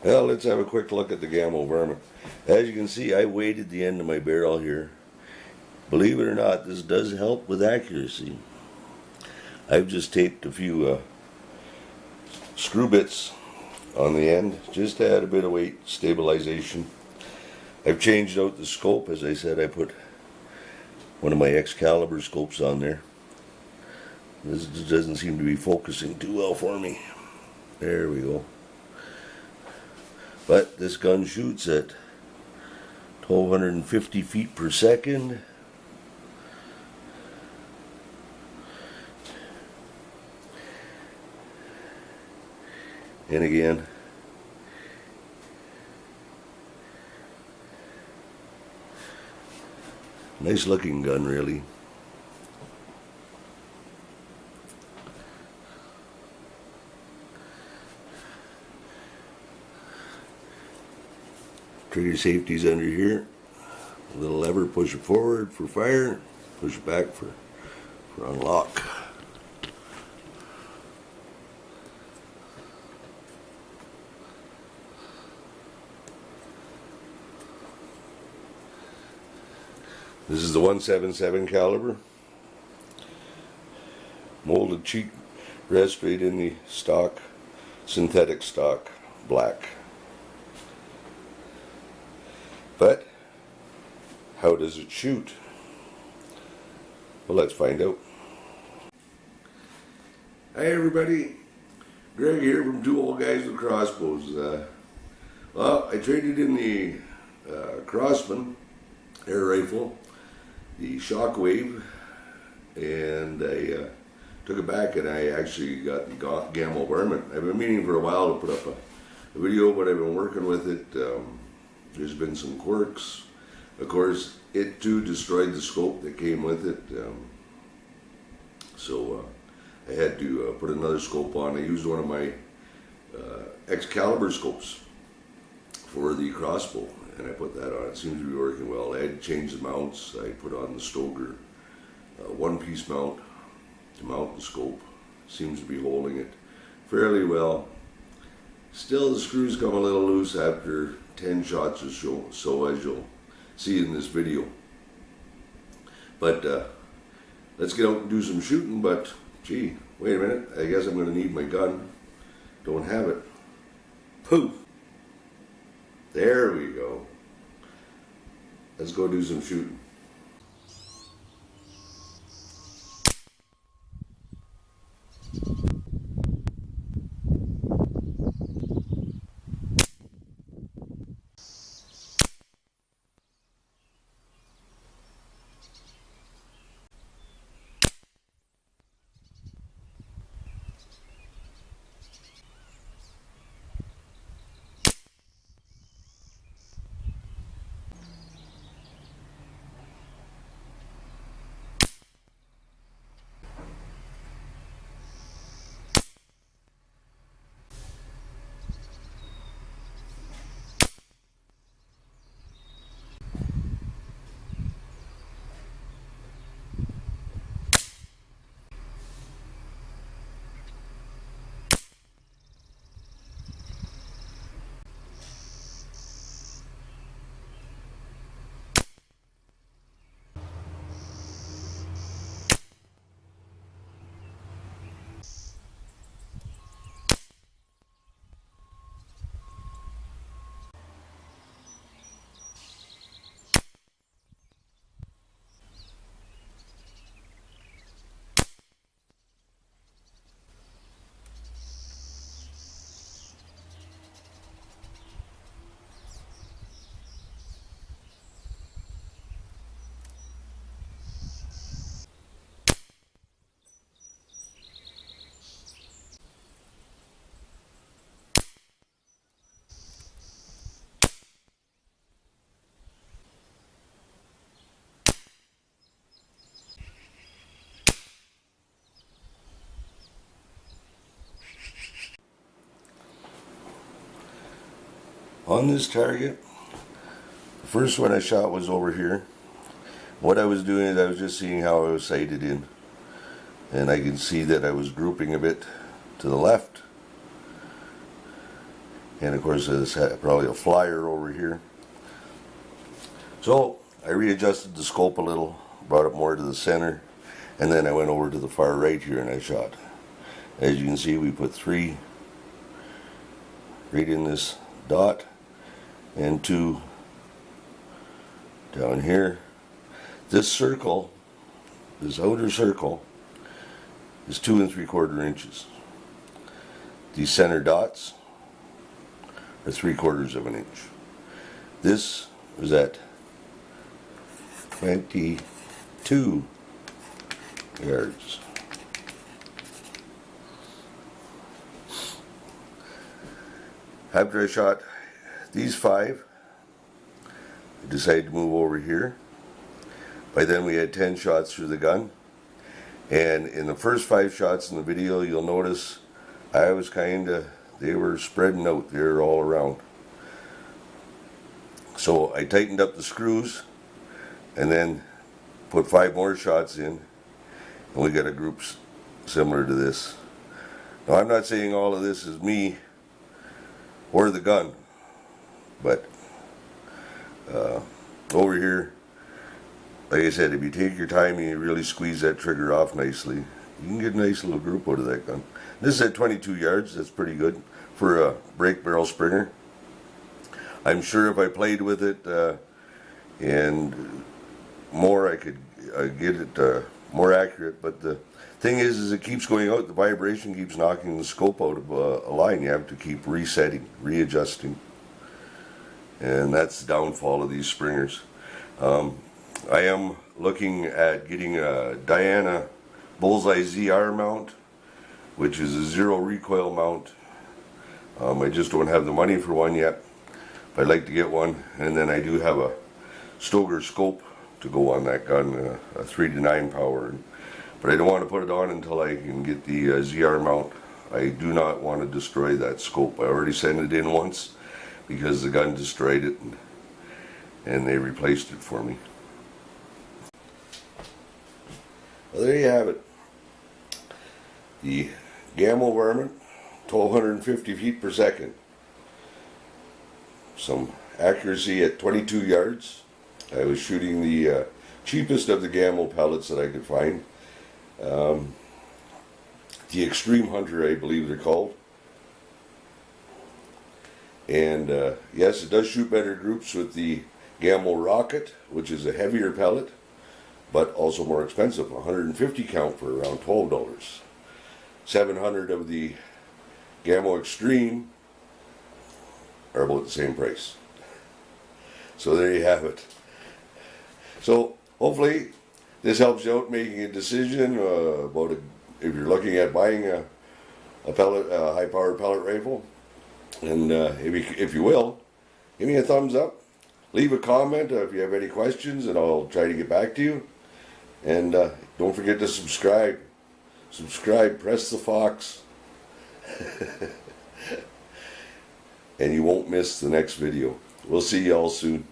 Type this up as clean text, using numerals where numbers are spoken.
Well, let's have a quick look at the Gamo Varmint. As you can see, I weighted the end of my barrel here. Believe it or not, this does help with accuracy. I've just taped a few screw bits on the end just to add a bit of weight, stabilization. I've changed out the scope. As I said, I put one of my Excalibur scopes on there. This doesn't seem to be focusing too well for me. There we go. But this gun shoots at 1250 feet per second. And again, nice looking gun, really. Trigger safety's under here. A little lever, push it forward for fire, push it back for unlock. This is the 177 caliber. Molded cheek rest right in the stock, synthetic stock, black. But how does it shoot? Well, let's find out. Hi everybody, Greg here from Two Old Guys with Crossbows. Well, I traded in the Crossman air rifle, the Shockwave, and I took it back and I actually got the Gamo Varmint. I've been meaning for a while to put up a video, but I've been working with it. There's been some quirks. Of course, it too destroyed the scope that came with it. So I had to put another scope on. I used one of my Excalibur scopes for the crossbow, and I put that on. It seems to be working well. I had to change the mounts. I put on the Stoker one-piece mount to mount the scope. Seems to be holding it fairly well. Still, the screws come a little loose after 10 shots or so, as you'll see in this video. But let's get out and do some shooting. But gee, wait a minute, I guess I'm going to need my gun. Don't have it. Poof! There we go. Let's go do some shooting. On this target, the first one I shot was over here. What I was doing is I was just seeing how I was sighted in, and I can see that I was grouping a bit to the left, And of course there's probably a flyer over here. So I readjusted the scope a little, brought it more to the center, and then I went over to the far right here and I shot. As you can see, we put 3 right in this dot and 2 down here. This circle, this outer circle, is 2 3/4 inches. These center dots are 3/4 of an inch. This was at 22 yards. After I shot these 5, I decided to move over here. By then we had 10 shots through the gun. And in the first 5 shots in the video, you'll notice I was they were spreading out. They were all around. So I tightened up the screws and then put 5 more shots in. And we got a group similar to this. Now I'm not saying all of this is me or the gun, but over here, like I said, if you take your time and you really squeeze that trigger off nicely, you can get a nice little group out of that gun. This is at 22 yards, that's pretty good for a break barrel Springer. I'm sure if I played with it and more, I could get it more accurate, but the thing is it keeps going out, the vibration keeps knocking the scope out of a line. You have to keep resetting, readjusting, and that's the downfall of these Springers. I am looking at getting a Diana Bullseye ZR mount, which is a 0 recoil mount. I just don't have the money for one yet. I'd like to get one, and then I do have a Stoker scope to go on that gun, a 3-to-9 power. But I don't want to put it on until I can get the ZR mount. I do not want to destroy that scope. I already sent it in once because the gun destroyed it, and they replaced it for me. Well, there you have it. The Gamo Varmint, 1250 feet per second. Some accuracy at 22 yards. I was shooting the cheapest of the Gamo pellets that I could find. The Extreme Hunter, I believe they're called. And yes, it does shoot better groups with the Gamo Rocket, which is a heavier pellet, but also more expensive. 150 count for around $12. 700 of the Gamo Extreme are about the same price. So there you have it. So hopefully this helps you out making a decision about if you're looking at buying a high-powered pellet rifle. And if you will, give me a thumbs up. Leave a comment if you have any questions, and I'll try to get back to you. And don't forget to subscribe. Subscribe, press the fox. And you won't miss the next video. We'll see y'all soon.